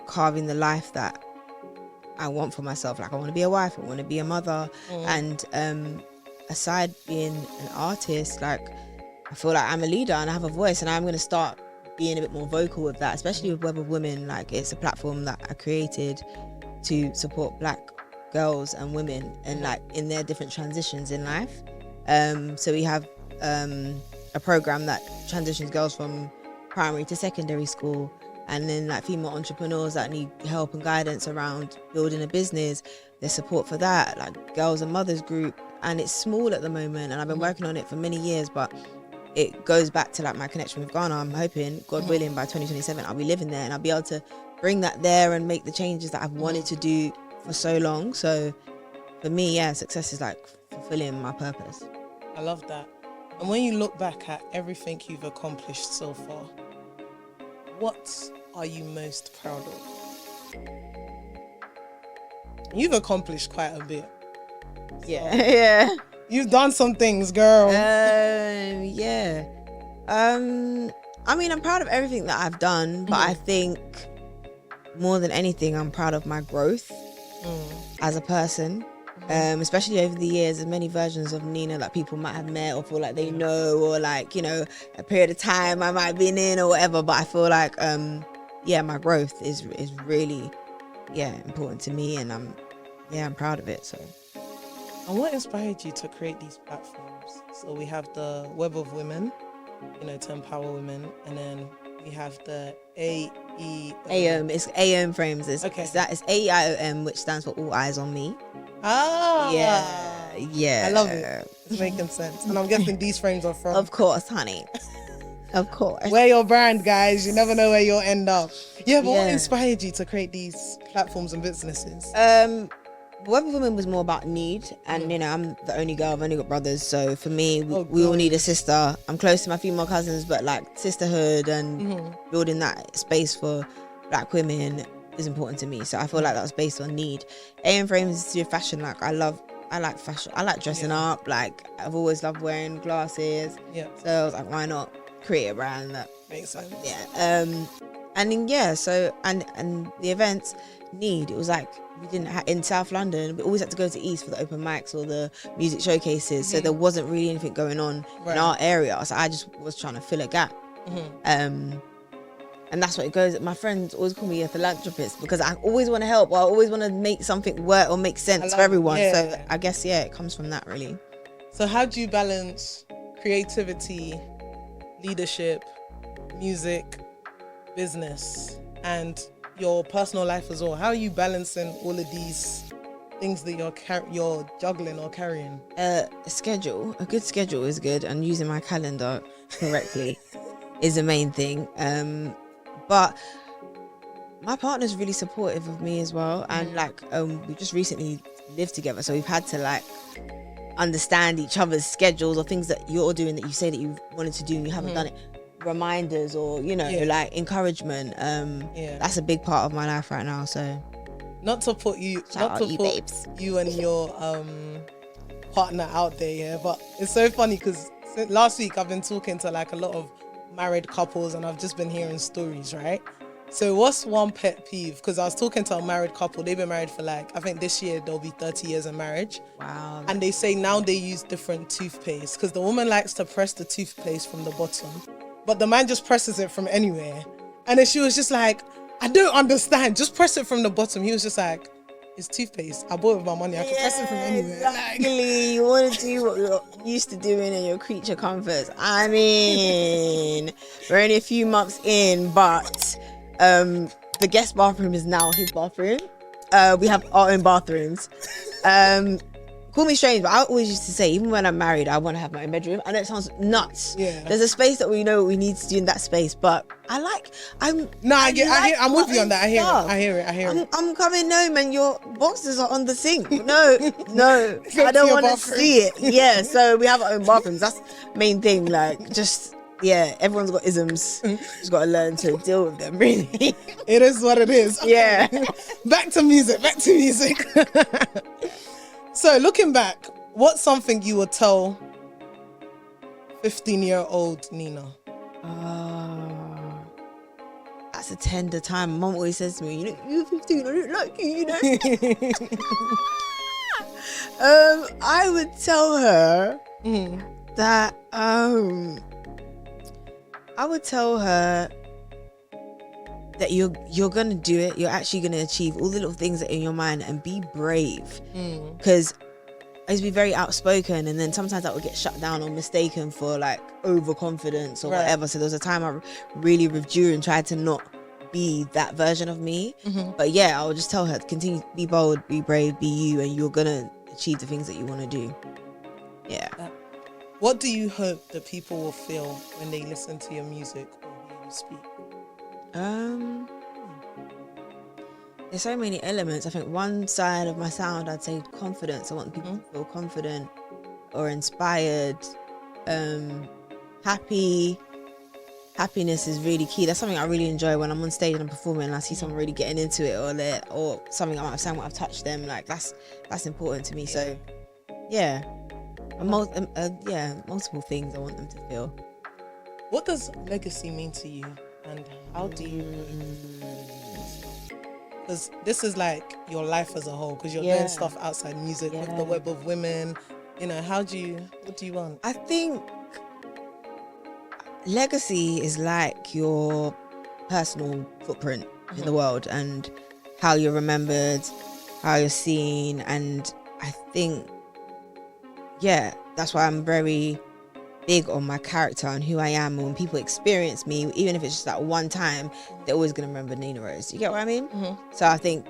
carving the life that I want for myself. Like, I want to be a wife, I want to be a mother, and aside being an artist, like, I feel like I'm a leader and I have a voice, and I'm going to start being a bit more vocal with that, especially with Web of Women. Like, it's a platform that I created to support Black girls and women and like in their different transitions in life. So we have a program that transitions girls from primary to secondary school, and then like female entrepreneurs that need help and guidance around building a business. There's support for that, like Girls and Mothers group, and it's small at the moment, and I've been working on it for many years, but it goes back to like my connection with Ghana. I'm hoping, God willing, by 2027 I'll be living there and I'll be able to bring that there and make the changes that I've wanted to do for so long. So for me, success is like fulfilling my purpose. I love that. And when you look back at everything you've accomplished so far, what are you most proud of? You've accomplished quite a bit. Yeah. You've done some things, girl. Yeah. I mean, I'm proud of everything that I've done, but I think more than anything, I'm proud of my growth as a person. Especially over the years, there's many versions of Nina that people might have met or feel like they know, or like, a period of time I might have been in or whatever, but I feel like my growth is really important to me, and I'm proud of it. So, and what inspired you to create these platforms? So we have the Web of Women, to empower women, and then we have the AEOM. It's AEOM frames. It's AEIOM, which stands for All Eyes on Me. Ah, yeah. I love it. It's making sense. And I'm guessing these frames are from. Of course, honey. Of course. Wear your brand, guys. You never know where you'll end up. Yeah, but what inspired you to create these platforms and businesses? Web of Women was more about need, and I'm the only girl. I've only got brothers, so for me, we all need a sister. I'm close to my female cousins, but like sisterhood and building that space for Black women is important to me. So I feel like that was based on need. AM Frames is to do fashion. Like, I like fashion. I like dressing up. Like, I've always loved wearing glasses. Yeah. So I was like, why not create a brand that makes sense? Yeah. And then so and the events need. It was like we didn't in South London. We always had to go to East for the open mics or the music showcases. So there wasn't really anything going on in our area. So I just was trying to fill a gap. And that's what it goes. My friends always call me a philanthropist because I always want to help, or I always want to make something work or make sense for everyone. So I guess, it comes from that, really. So how do you balance creativity, leadership, music, business, and your personal life as well? How are you balancing all of these things that you're juggling or carrying? A good schedule is good, and using my calendar correctly is the main thing. But my partner's really supportive of me as well, and like we just recently lived together, so we've had to like understand each other's schedules or things that you're doing that you say that you wanted to do and you haven't done it. Reminders or like encouragement. That's a big part of my life right now. So not to put you babes. You and your partner out there, yeah, but it's so funny because last week I've been talking to like a lot of married couples and I've just been hearing stories, right? So what's one pet peeve? Because I was talking to a married couple, they've been married for like, I think this year they'll be 30 years in marriage. Wow. And they say now they use different toothpaste because the woman likes to press the toothpaste from the bottom, but the man just presses it from anywhere. And then she was just like, I don't understand, just press it from the bottom. He was just like, it's toothpaste, I bought it with my money, I can press it from anywhere. Exactly. You want to do what you're used to doing in your creature comforts. I mean, we're only a few months in, but the guest bathroom is now his bathroom. We have our own bathrooms. Call me strange, but I always used to say, even when I'm married, I want to have my own bedroom. I know it sounds nuts. Yeah. There's a space that we know what we need to do in that space, but I'm with you on that. I hear it. I'm coming home and your boxes are on the sink. No, I don't want to see it. Yeah, so we have our own bathrooms. That's the main thing. Like, just, yeah, everyone's got isms. Just got to learn to deal with them, really. It is what it is. Yeah. Back to music. So looking back, what's something you would tell 15-year-old Nina? That's a tender time. Mom always says to me, you're 15, I don't like you, I would tell her that you're gonna do it. You're actually gonna achieve all the little things that are in your mind, and be brave. Because I used to be very outspoken, and then sometimes that would get shut down or mistaken for like overconfidence or whatever. So there was a time I really withdrew and tried to not be that version of me. But yeah, I would just tell her, continue, be bold, be brave, be you, and you're gonna achieve the things that you want to do. Yeah. What do you hope that people will feel when they listen to your music or hear you speak? There's so many elements. I think one side of my sound, I'd say confidence. I want people to feel confident or inspired, happy. Happiness is really key. That's something I really enjoy when I'm on stage and I'm performing and I see someone really getting into it, or something I might have sang, I've touched them. Like that's important to me. So yeah, multiple things I want them to feel. What does legacy mean to you, and how do you? Because this is like your life as a whole, because you're doing stuff outside music with the Web of Women. What do you want? I think legacy is like your personal footprint in the world, and how you're remembered, how you're seen. And I think, that's why I'm very big on my character and who I am. And when people experience me, even if it's just that one time, they're always going to remember Nina Rose. You get what I mean? So I think,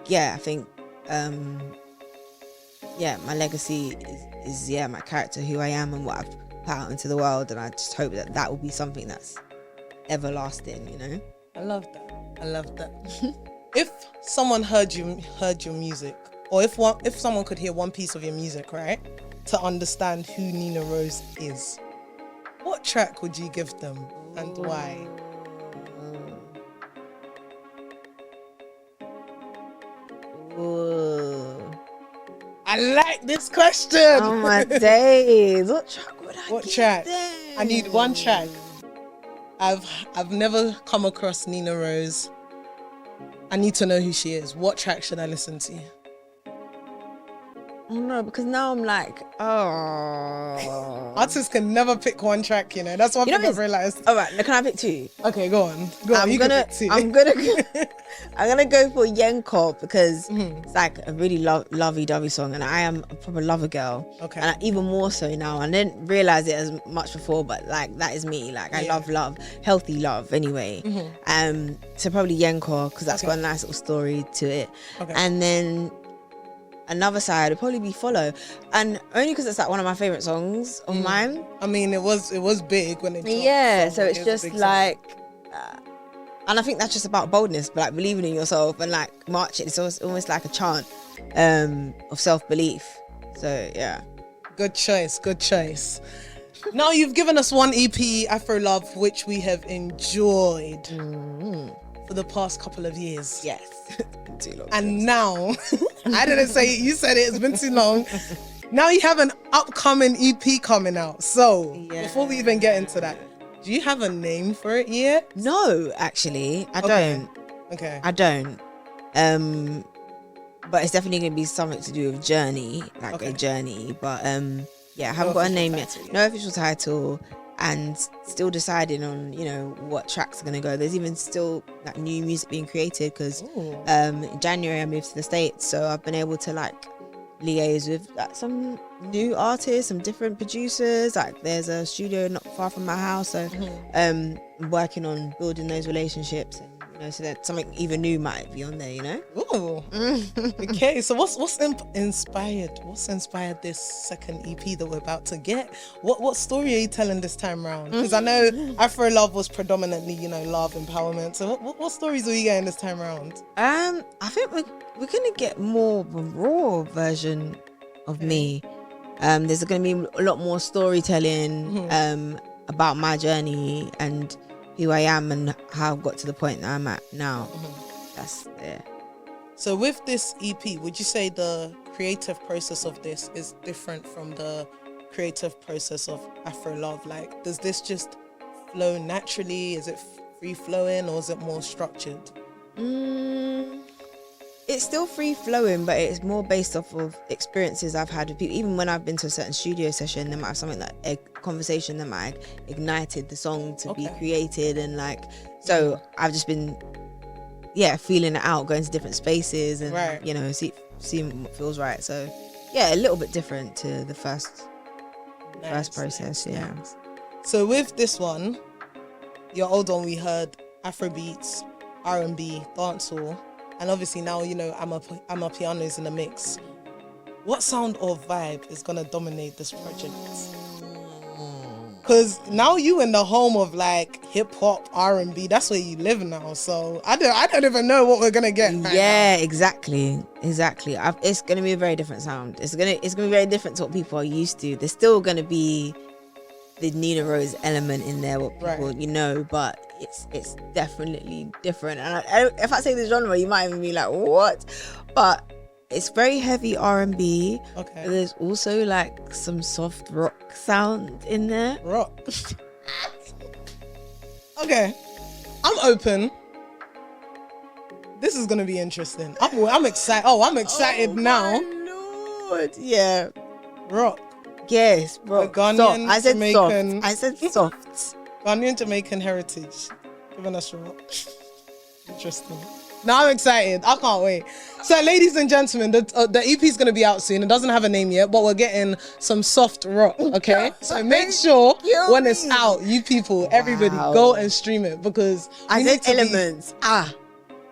my legacy is my character, who I am, and what I've put out into the world. And I just hope that will be something that's everlasting, I love that. If someone heard your music, or if someone could hear one piece of your music, right, to understand who Nina Rose is, what track would you give them and why? I like this question. Oh my days. What track would I give them? I need one track. I've never come across Nina Rose. I need to know who she is. What track should I listen to? Oh no, because now I'm like, oh. Artists can never pick one track, you know. That's one You know thing I've realized. All right, now can I pick two? Okay, go on. Go on. I'm You can gonna pick two. I'm gonna go for Yenko because it's like a really lovey-dovey song, and I am a proper lover girl. Okay. And even more so now. I didn't realize it as much before, but like that is me. Like I love, healthy love anyway. So probably Yenko because that's got a nice little story to it. Okay. And then another side would probably be Follow, and only because it's like one of my favorite songs of mine. I mean, it was big when it dropped. Yeah, so it's it was a just big song. like, and I think that's just about boldness, but like believing in yourself and like marching. It's almost like a chant of self-belief. So yeah, Good choice. Now you've given us one EP, Afro Love, which we have enjoyed for the past couple of years. yes, too long. And now, I didn't say it, you said it, it's been too long. Now you have an upcoming EP coming out. So, before we even get into that, do you have a name for it yet? No, actually, I don't. Okay. I don't. But it's definitely gonna be something to do with journey, like a journey. But yeah, I haven't got a name yet. No official title, and still deciding on what tracks are gonna go. There's even still like new music being created because in January I moved to the States, so I've been able to like liaise with like some new artists, some different producers. Like there's a studio not far from my house, so working on building those relationships, and so that something even new might be on there. Ooh. Okay, so what's inspired this second EP that we're about to get? What story are you telling this time around? Because I know Afro Love was predominantly love, empowerment. So what stories are you getting this time around? I think we're gonna get more of a raw version of me. There's gonna be a lot more storytelling about my journey and who I am and how I've got to the point that I'm at now. That's there. So with this EP, would you say the creative process of this is different from the creative process of Afro Love? Like, does this just flow naturally? Is it free flowing, or is it more structured? It's still free flowing, but it's more based off of experiences I've had with people. Even when I've been to a certain studio session, there might have something like a conversation that might have ignited the song to be created, and like so I've just been feeling it out, going to different spaces and seeing what feels right. So a little bit different to the first process. Nice. So with this one, your old one, we heard Afrobeats, R&B, dancehall. And obviously now, I'm piano's in the mix. What sound or vibe is going to dominate this project? Because now you in the home of like hip hop, R&B, that's where you live now. So I don't even know what we're going to get. Exactly. It's going to be a very different sound. It's going to be very different to what people are used to. There's still going to be the Nina Rose element in there, what people but it's definitely different. And if I say the genre, you might even be like, what? But it's very heavy R&B. Okay. There's also like some soft rock sound in there. Rock. Okay, I'm open. This is gonna be interesting. I'm excited. I'm excited now. My Lord. Yeah. Rock. Yes, rock. Ghanaian, I said Jamaican. soft. I said soft. Ghanaian Jamaican heritage. Giving us rock. Interesting. Now I'm excited. I can't wait. So, ladies and gentlemen, the EP is going to be out soon. It doesn't have a name yet, but we're getting some soft rock, okay? So make sure when it's out, you people, everybody, go and stream it, because I said elements.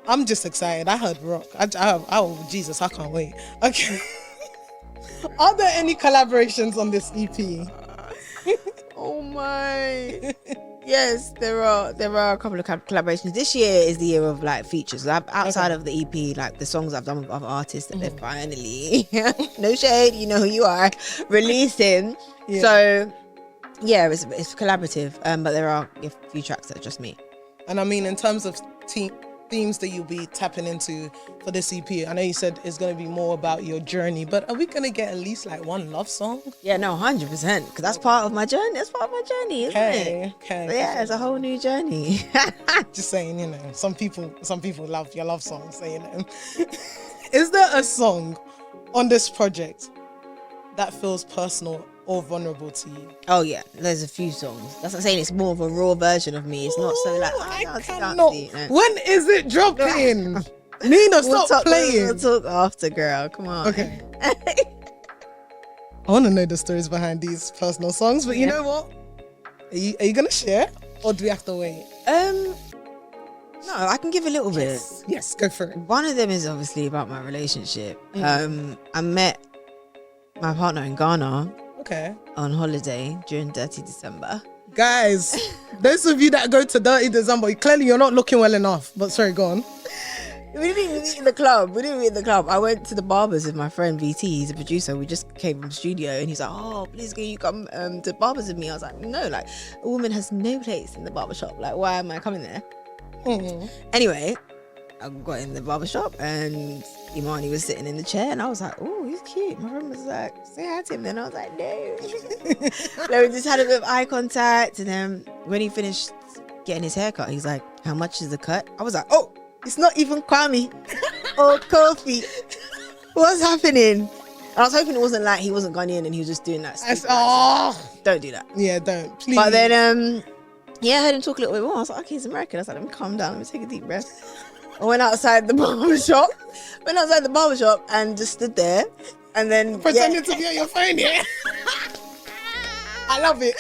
I'm just excited. I heard rock. Jesus, I can't wait. Okay. Are there any collaborations on this EP? Oh my. Yes, there are a couple of collaborations. This year is the year of like features. Outside of the EP, like the songs I've done with other artists that they're finally, no shade, you know who you are, releasing. So it's collaborative, but there are a few tracks that are just me. And I mean, in terms of themes that you'll be tapping into for this EP, I know you said it's going to be more about your journey, but are we going to get at least like one love song? Yeah, no, 100%, because that's part of my journey. That's part of my journey, isn't it? Okay. So yeah, it's a whole new journey. Just saying, some people love your love songs, so Is there a song on this project that feels personal or vulnerable to you? Oh yeah, there's a few songs. That's what I'm saying. It's more of a raw version of me. It's not so like I cannot. dancey. When is it dropping? Nina, stop playing. We'll talk after, girl. Come on. Okay. I want to know the stories behind these personal songs, but you know what? Are you gonna share, or do we have to wait? No, I can give a little bit. Yes, go for it. One of them is obviously about my relationship. I met my partner in Ghana. Okay. On holiday during Dirty December. Guys, those of you that go to Dirty December, clearly you're not looking well enough. But sorry, go on. We didn't meet in the club. I went to the barbers with my friend VT. He's a producer. We just came from the studio and he's like, oh, please can you come to the barbers with me? I was like, no, like a woman has no place in the barbershop. Like, why am I coming there? Anyway, I got in the barbershop and Imani was sitting in the chair and I was like, oh, he's cute. My friend was like, say hi to him. Then I was like, no. So we just had a bit of eye contact, and then when he finished getting his haircut, he's like, how much is the cut? I was like, oh, it's not even Kwame or Kofi. What's happening? And I was hoping it wasn't like he wasn't Ghanaian and he was just doing that. Don't do that. Yeah, don't. Please. But then, I heard him talk a little bit more. I was like, okay, he's American. I was like, let me calm down. Let me take a deep breath. I went outside the barbershop. And just stood there. And then pretending to be on your phone, yeah. I love it.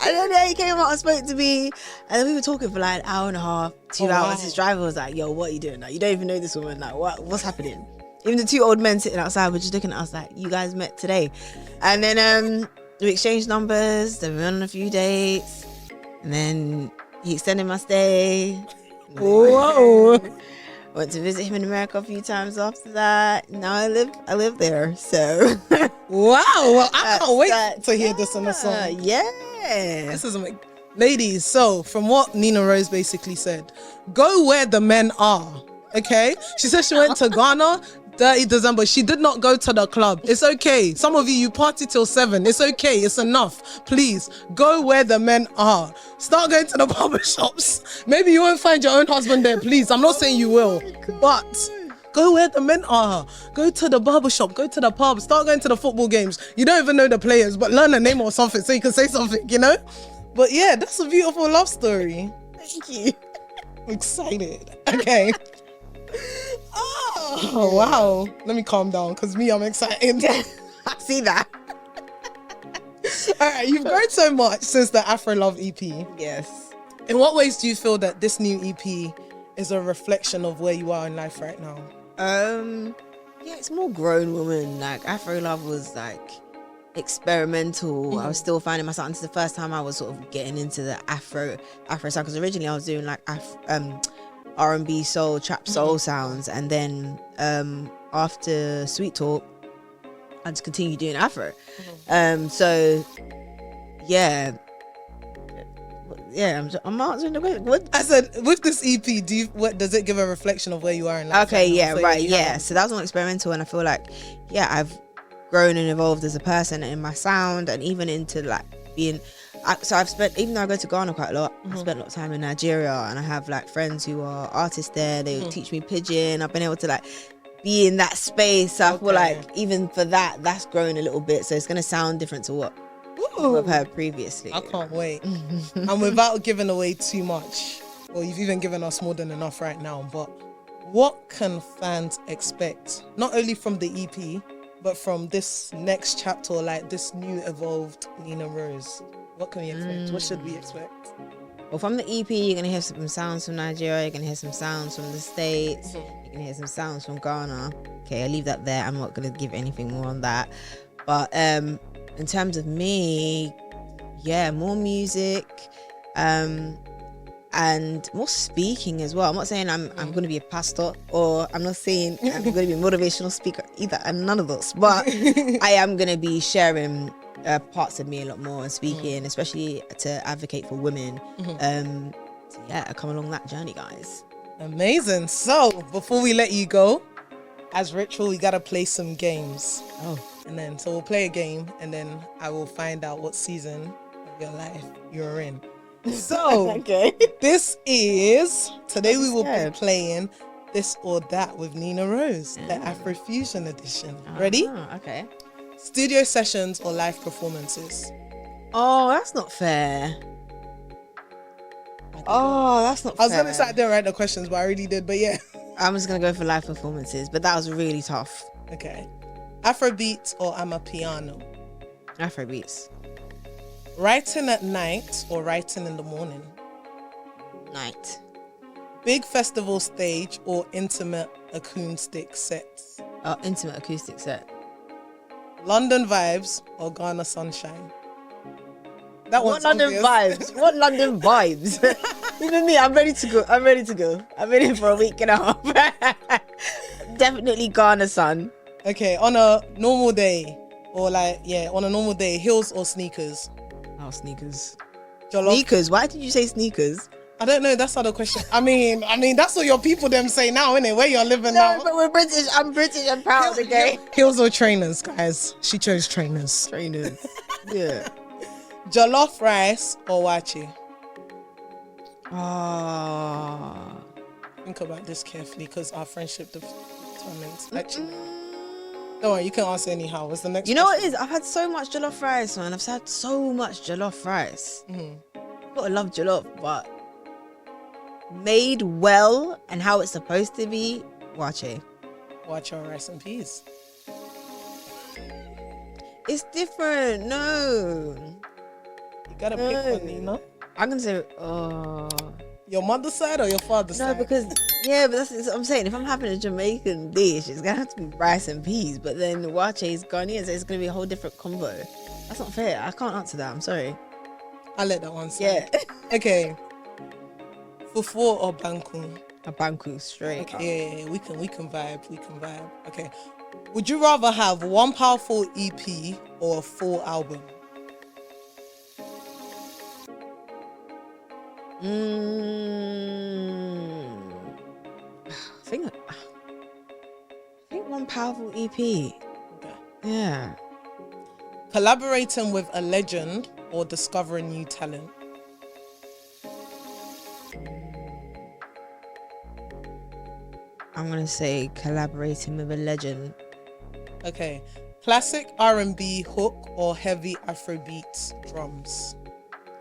And then he came out and spoke to me. And then we were talking for like an hour and a half, 2 hours. His driver was like, yo, what are you doing? Like, you don't even know this woman. Like, what's happening? Even the two old men sitting outside were just looking at us like, you guys met today. And then we exchanged numbers. Then we went on a few dates. And then he extended my stay. Whoa. Went to visit him in America a few times after that. Now I live there. So wow. Well, I can't wait to hear this on the song. Yeah. This is amazing. Ladies, so from what Nina Rose basically said, go where the men are. Okay? She said she went to Ghana, Dirty December. She did not go to the club. It's okay. Some of you party till 7. It's okay. It's enough. Please go where the men are. Start going to the barbershops. Maybe you won't find your own husband there. Please, I'm not saying you will, but go where the men are. Go to the barbershop. Go to the pub. Start going to the football games. You don't even know the players, but learn a name or something so you can say something, you know? But yeah, that's a beautiful love story. Thank you. I'm excited. Okay. Oh, wow. Let me calm down because I'm excited. I see that. All right, you've grown so much since the Afro Love EP. Yes. In what ways do you feel that this new EP is a reflection of where you are in life right now? Yeah, it's more grown woman. Like Afro Love was like experimental. I was still finding myself. This is the first time I was sort of getting into the Afro sound, because originally I was doing like R&B soul, trap soul sounds, and then after Sweet Talk I just continued doing Afro. So I'm answering the question. What I said, with this EP, does it give a reflection of where you are in life? Okay, so that was more experimental, and I feel like I've grown and evolved as a person and in my sound, and even into like being so I've spent, even though I go to Ghana quite a lot, I've spent a lot of time in Nigeria, and I have like friends who are artists there. They teach me pidgin. I've been able to like be in that space. So I feel like even for that's grown a little bit. So it's going to sound different to what I've heard previously. I can't wait. And without giving away too much, well, you've even given us more than enough right now, but what can fans expect? Not only from the EP, but from this next chapter, like this new evolved Nina Rose. What can we expect? What should we expect? Well, from the EP, you're going to hear some sounds from Nigeria. You're going to hear some sounds from the States. You're going to hear some sounds from Ghana. Okay, I'll leave that there. I'm not going to give anything more on that. But in terms of me, more music and more speaking as well. I'm not saying I'm going to be a pastor, or I'm not saying I'm going to be a motivational speaker either. I'm none of those. But I am going to be sharing parts of me a lot more and speaking, especially to advocate for women. Come along that journey, guys. Amazing. So before we let you go, as ritual, we gotta play some games. So we'll play a game, and then I will find out what season of your life you're in. So this is, today we will be playing This or That with Nina Rose, the Afrofusion edition. Ready? Okay. Studio sessions or live performances? Oh, that's not fair. Oh, that's not fair. I was going to say I didn't write the questions, but I really did. But yeah. I'm just going to go for live performances, but that was really tough. Okay. Afrobeat or Amapiano? Afrobeats. Writing at night or writing in the morning? Night. Big festival stage or intimate acoustic sets? Intimate acoustic set. London vibes or Ghana sunshine? That What one's London obvious. vibes? What London vibes? Even me, I'm ready to go. I'm in for a week and a half. Definitely Ghana sun. Okay, on a normal day on a normal day, heels or sneakers? Oh, sneakers. Jollof? Sneakers? Why did you say sneakers? I don't know. That's not the question. I mean, that's what your people them say now, innit? Where you're living now. No, but we're British. I'm British. I'm proud. Okay. Heels or trainers, guys? She chose trainers. Trainers. Yeah. Jollof rice or wachi? Oh. Think about this carefully because our friendship determines. Actually, don't worry, you can answer anyhow. What's the next? You know what question? it is? I've had so much jollof rice, man. I've had so much jollof rice. Gotta love jollof, but made well and how it's supposed to be, wache. Watch your rice and peas. It's different. No. You gotta pick one, you know? I'm gonna say, Your mother's side or your father's no, side? because that's what I'm saying. If I'm having a Jamaican dish, it's gonna have to be rice and peas. But then wache is Ghanaian, so it's gonna be a whole different combo. That's not fair. I can't answer that. I'm sorry. I'll let that one slide. Yeah. Okay. Fufu or banku? A banku straight. Okay, yeah, we can vibe. Okay. Would you rather have one powerful EP or a full album? I think one powerful EP. Okay. Yeah. Collaborating with a legend or discovering new talent? I'm gonna say collaborating with a legend. Okay. Classic R&B hook or heavy Afrobeats drums?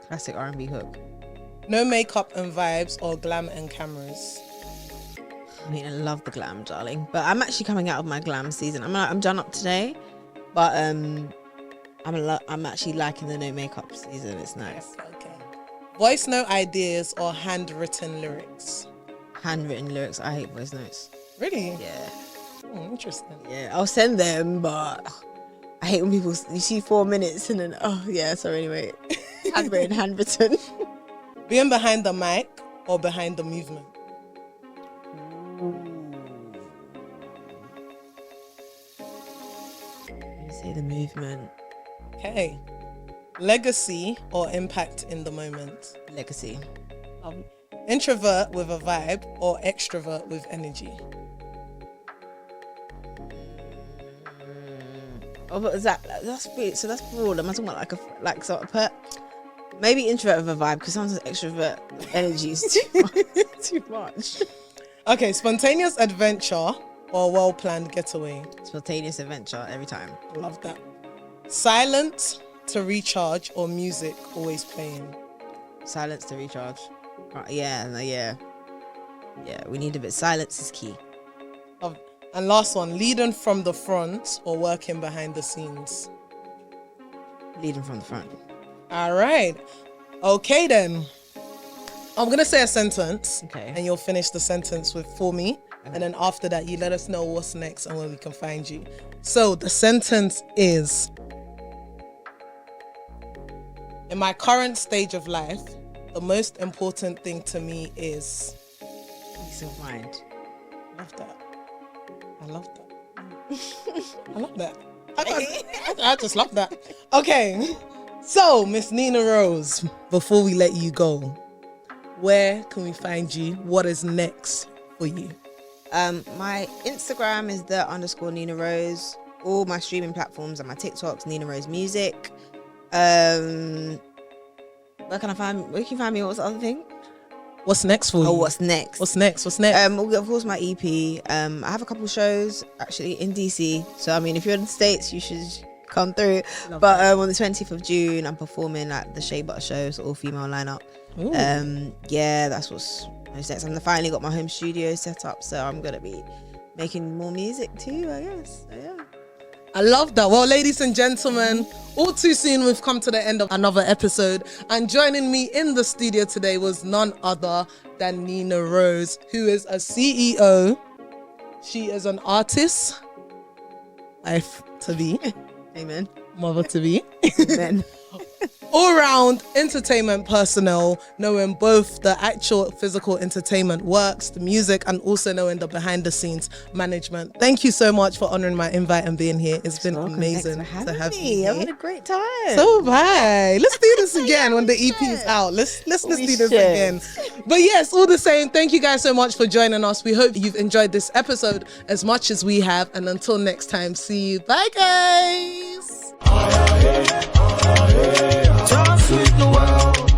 Classic R&B hook. No makeup and vibes or glam and cameras? I mean, I love the glam, darling. But I'm actually coming out of my glam season. I'm done up today, but I'm actually liking the no makeup season. It's nice. Okay. Voice note ideas or handwritten lyrics? Handwritten lyrics. I hate voice notes. Really? Yeah. Oh, interesting. Yeah. I'll send them, but I hate when people you see 4 minutes and then sorry anyway. Handwritten. Being behind the mic or behind the movement? You say the movement. Okay. Legacy or impact in the moment? Legacy. Introvert with a vibe or extrovert with energy? Oh, but is that's weird. So that's broad. Am I talking about maybe introvert with a vibe, because sometimes extrovert energy is too much. Okay, spontaneous adventure or well-planned getaway? Spontaneous adventure every time. Love that. Silence to recharge or music always playing? Silence to recharge. Yeah. We need a bit. Silence is key. And last one, leading from the front or working behind the scenes? Leading from the front. All right. Okay, then. I'm going to say a sentence. Okay. And you'll finish the sentence for me. And then after that, you let us know what's next and where we can find you. So the sentence is, in my current stage of life, the most important thing to me is Peace of mind. Love that. I love that. I just love that. Okay. So, Miss Nina Rose, before we let you go, where can we find you? What is next for you? My Instagram is _Nina Rose. All my streaming platforms and my TikToks, Nina Rose Music. Where can you find me? What's the other thing? What's next for you? Oh, what's next? What's next? Of course, my EP. I have a couple shows actually in DC. So I mean, if you're in the States, you should come through. But on the 20th of June, I'm performing at the Shea Butter Show, so all female lineup. Yeah, that's what's most next. I finally got my home studio set up, so I'm gonna be making more music too, I guess. So, yeah. I love that. Well, ladies and gentlemen, all too soon we've come to the end of another episode, and joining me in the studio today was none other than Nina Rose, who is a CEO. She is an artist, wife to be, Amen. mother to be, Amen. all-round entertainment personnel, knowing both the actual physical entertainment works, the music, and also knowing the behind-the-scenes management. Thank you so much for honoring my invite and being here. It's been amazing to have you here. I had a great time. So bye. Let's do this again when the EP is out. Let's do this again. But yes, all the same, thank you guys so much for joining us. We hope you've enjoyed this episode as much as we have. And until next time, see you. Bye, guys. Talks with Noelle.